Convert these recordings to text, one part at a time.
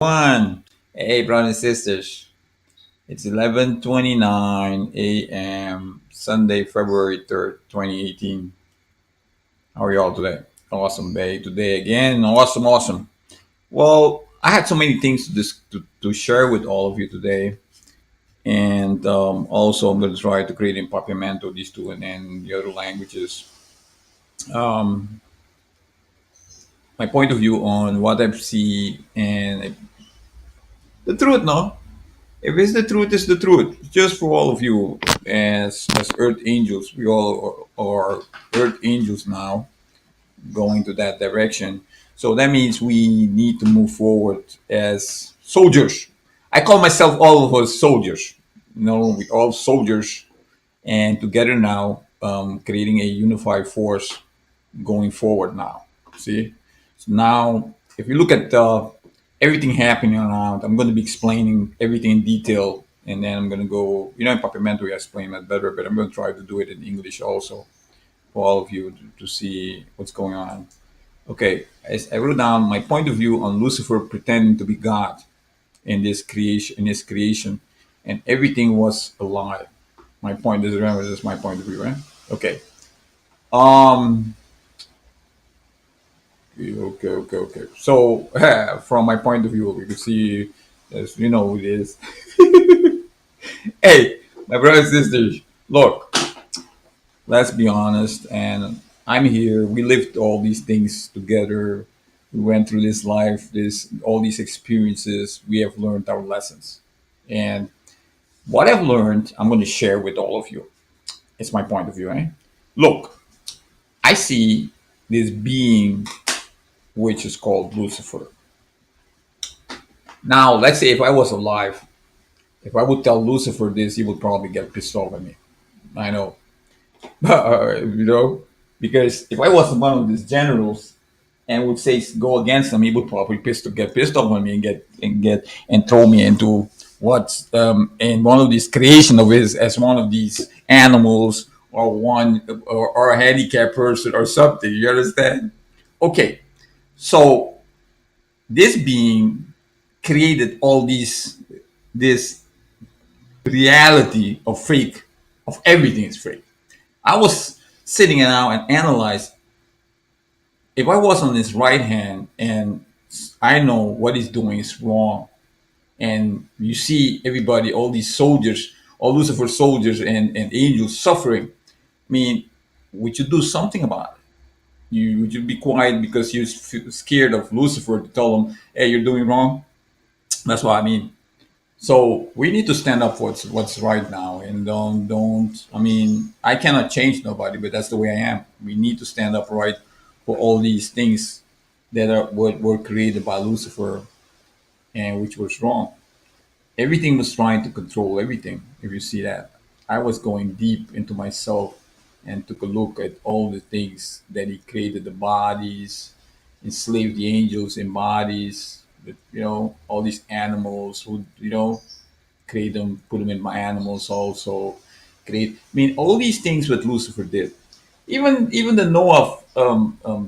One. Hey, brothers and sisters. It's 11:29 a.m. Sunday, February 3rd, 2018. How are y'all today? Awesome day today again. Awesome, awesome. Well, I had so many things to share with all of you today. And also, I'm going to try to create in Papiamento these two and the other languages. Um, my point of view on what I've seen and the truth, no? If it's the truth, it's the truth. Just for all of you, as Earth angels, we all are Earth angels now, going to that direction. So that means we need to move forward as soldiers. I call myself all of us soldiers. We all soldiers, and together now, creating a unified force going forward now. See, so now if you look at everything happening around, I'm going to be explaining everything in detail, and then I'm going to go. In Papiamento, I explain that better, but I'm going to try to do it in English also for all of you to see what's going on. Okay, as I wrote down my point of view on Lucifer pretending to be God in this creation, and everything was a lie. My point is, remember, this is my point of view, right? Okay. Um, okay. So, from my point of view, we can see, as you know, who it is. Hey, my brothers and sisters, look, let's be honest. And I'm here. We lived all these things together. We went through this life, all these experiences. We have learned our lessons. And what I've learned, I'm going to share with all of you. It's my point of view, eh? Look, I see this being which is called Lucifer. Now, let's say if I was alive, if I would tell Lucifer this, he would probably get pissed off at me. I know, because if I was one of these generals and would say go against him, he would probably get pissed off on me and throw me into what's in one of these creation of his as one of these animals or a handicapped person or something. You understand? Okay, so this being created all this reality of fake, of everything is fake. I was sitting now and analyze if I was on his right hand and I know what he's doing is wrong, and you see everybody, all these soldiers, all Lucifer soldiers and angels suffering. I mean, would you do something about it? Would you be quiet because you're scared of Lucifer to tell him, "Hey, you're doing wrong"? That's what I mean. So we need to stand up for what's right now, and don't. I mean, I cannot change nobody, but that's the way I am. We need to stand up right for all these things that were created by Lucifer and which was wrong. Everything was trying to control everything. If you see that, I was going deep into myself and took a look at all the things that he created, the bodies, enslaved the angels in bodies, all these animals who, create them, put them in my animals also, create. I mean, all these things what Lucifer did. Even the Noah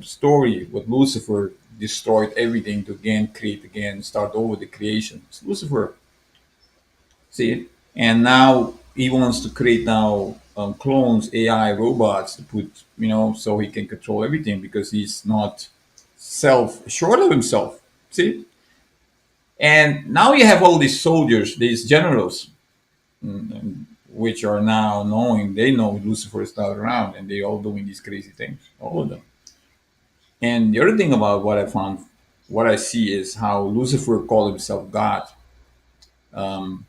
story with Lucifer destroyed everything to again create again, start over the creation. It's Lucifer. See it? And now he wants to create now clones, AI robots to put, so he can control everything because he's not self assured of himself. See? And now you have all these soldiers, these generals, which are now knowing they know Lucifer is not around, and they all doing these crazy things, all of them. And the other thing about what I found, what I see is how Lucifer called himself God. Um,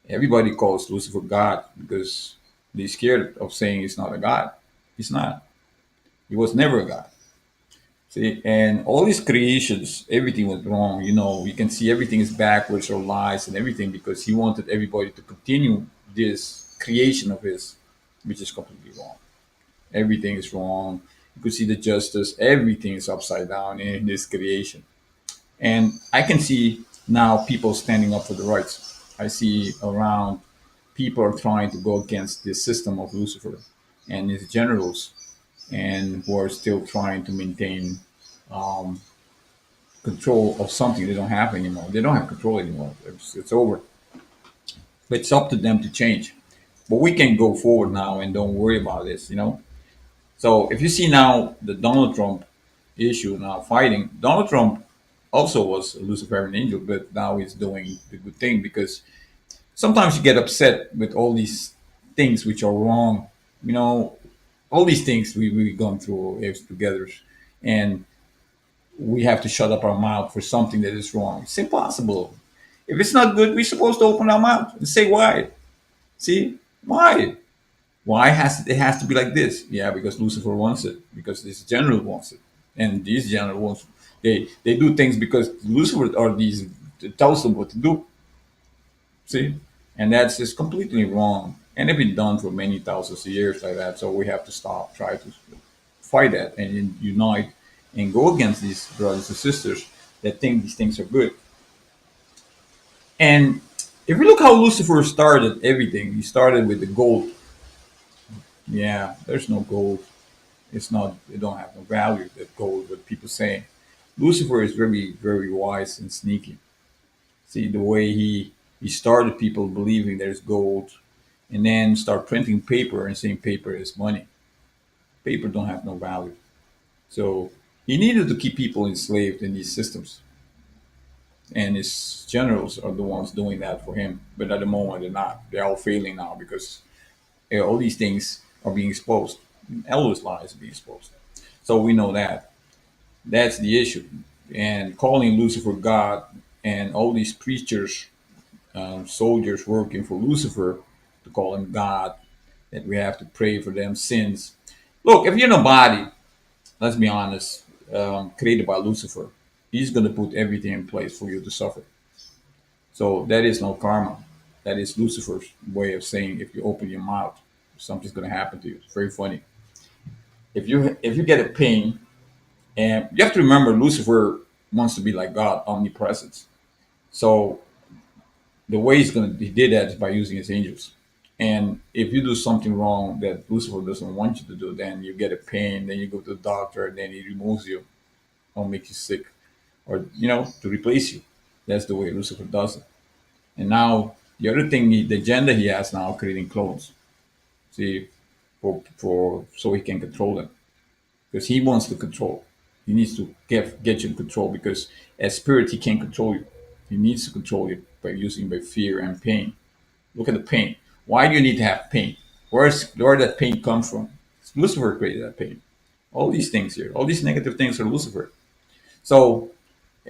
Everybody calls Lucifer God because they're scared of saying he's not a God. He's not. He was never a God. See, and all these creations, everything was wrong. You can see everything is backwards or lies and everything because he wanted everybody to continue this creation of his, which is completely wrong. Everything is wrong. You could see the justice. Everything is upside down in this creation. And I can see now people standing up for the rights. I see around people are trying to go against the system of Lucifer and his generals, and who are still trying to maintain control of something they don't have anymore. They don't have control anymore. It's over. But it's up to them to change. But we can go forward now and don't worry about this, you know. So if you see now the Donald Trump issue now fighting, Donald Trump also was a Luciferian angel, but now he's doing the good thing because sometimes you get upset with all these things which are wrong. You know, all these things we've gone through is together, and we have to shut up our mouth for something that is wrong. It's impossible. If it's not good, we're supposed to open our mouth and say why. See why? Why has to be like this? Yeah, because Lucifer wants it. Because this general wants it, and these general wants. They do things because Lucifer or these tells them what to do. See, and that's just completely wrong. And it's been done for many thousands of years like that. So we have to stop, try to fight that, and unite and go against these brothers and sisters that think these things are good. And if you look how Lucifer started everything, he started with the gold. Yeah, there's no gold. It's not. It don't have no value. That gold. What people say. Lucifer is very, very wise and sneaky. See the way he started people believing there's gold, and then start printing paper and saying paper is money. Paper don't have no value. So he needed to keep people enslaved in these systems, and his generals are the ones doing that for him. But at the moment, they're not. They're all failing now because all these things are being exposed. Elvis lies are being exposed. So we know that. That's the issue. And calling Lucifer God and all these preachers, soldiers working for Lucifer to call him God, that we have to pray for them sins. Look, if you're nobody, let's be honest, created by Lucifer, he's going to put everything in place for you to suffer. So that is no karma. That is Lucifer's way of saying if you open your mouth, something's going to happen to you. It's very funny. If you get a pain, and you have to remember, Lucifer wants to be like God, omnipresent. So the way he did that is by using his angels. And if you do something wrong that Lucifer doesn't want you to do, then you get a pain, then you go to the doctor, and then he removes you or makes you sick, or to replace you. That's the way Lucifer does it. And now the other thing, the agenda he has now, creating clones. See, for so he can control them because he wants to control. He needs to get you in control because as spirit he can't control you. He needs to control you by fear and pain. Look at the pain. Why do you need to have pain? Where that pain come from? Lucifer created that pain. All these things here, all these negative things are Lucifer. So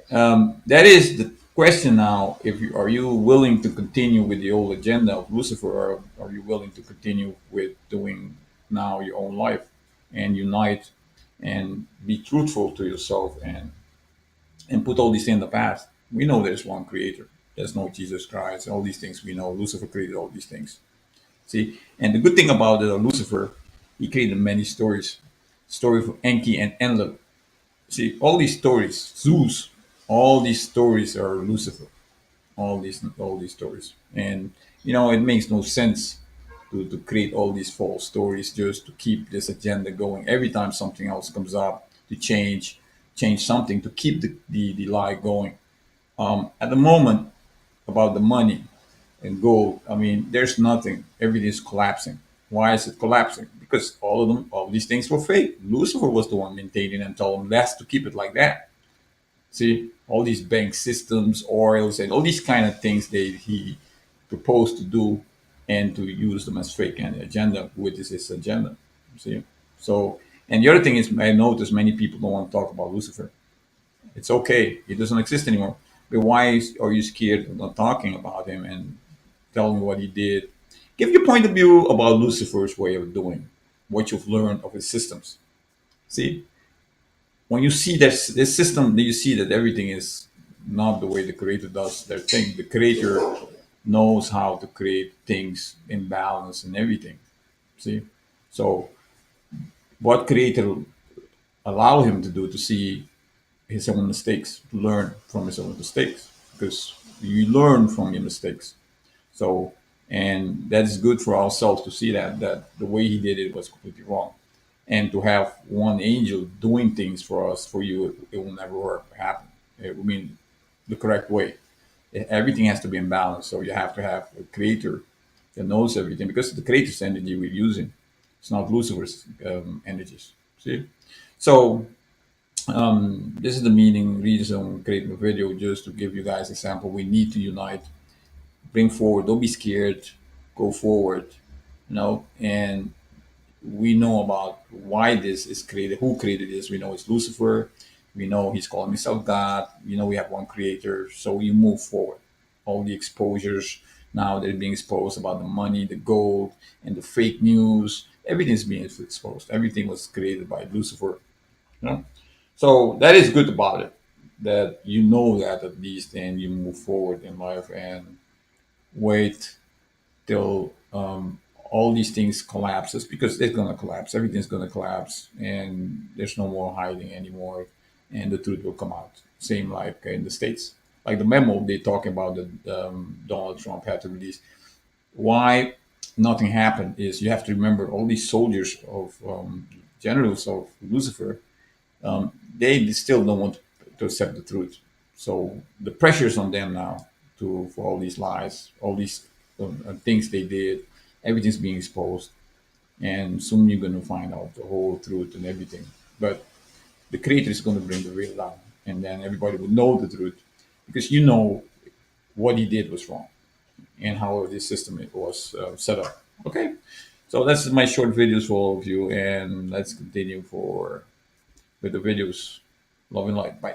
that is the question now. If you are you willing to continue with the old agenda of Lucifer, or are you willing to continue with doing now your own life and unite and be truthful to yourself and put all these things in the past? We know there's one creator. There's no Jesus Christ. All these things we know. Lucifer created all these things. See, and the good thing about Lucifer, he created many stories. Story of Enki and Enlil. See, all these stories, Zeus, all these stories are Lucifer. All these stories, and it makes no sense to create all these false stories just to keep this agenda going. Every time something else comes up, to change something to keep the lie going. At the moment, about the money and gold, I mean, there's nothing. Everything is collapsing. Why is it collapsing? Because all these things were fake. Lucifer was the one maintaining and told them that's to keep it like that. See, all these bank systems, oils, and all these kind of things that he proposed to do and to use them as fake and agenda, which is his agenda. See, so and the other thing is, I notice many people don't want to talk about Lucifer. It's okay; he doesn't exist anymore. But are you scared of not talking about him and telling what he did? Give your point of view about Lucifer's way of doing what you've learned of his systems. See, when you see this system, then you see that everything is not the way the creator does their thing. The creator knows how to create things in balance and everything. See, so what creator allow him to do to see his own mistakes, to learn from his own mistakes, because you learn from your mistakes. So, and that is good for ourselves to see that the way he did it was completely wrong, and to have one angel doing things for us, for you, it will never work happen. I mean, the correct way. Everything has to be in balance. So you have to have a creator that knows everything because the creator's energy we're using. It's not Lucifer's energies. See? So this is the meaning, reason, creating a video just to give you guys example. We need to unite, bring forward, don't be scared, go forward, and we know about why this is created, who created this. We know it's Lucifer. We know he's calling himself God. We know we have one creator. So you move forward. All the exposures now they're being exposed about the money, the gold, and the fake news. Everything's being exposed. Everything was created by Lucifer. You know? So that is good about it. That you know that at least, and you move forward in life and wait till all these things collapses because it's gonna collapse. Everything's gonna collapse, and there's no more hiding anymore, and the truth will come out. Same like in the states, like the memo they talk about that Donald Trump had to release. Why nothing happened is you have to remember all these soldiers of generals of Lucifer. They still don't want to accept the truth. So the pressure is on them now to for all these lies, all these things they did. Everything's being exposed, and soon you're going to find out the whole truth and everything. But the creator is going to bring the real down, and then everybody will know the truth because you know what he did was wrong and how this system it was set up. Okay, so that's my short videos for all of you, and let's continue for with the videos. Love and light. Bye.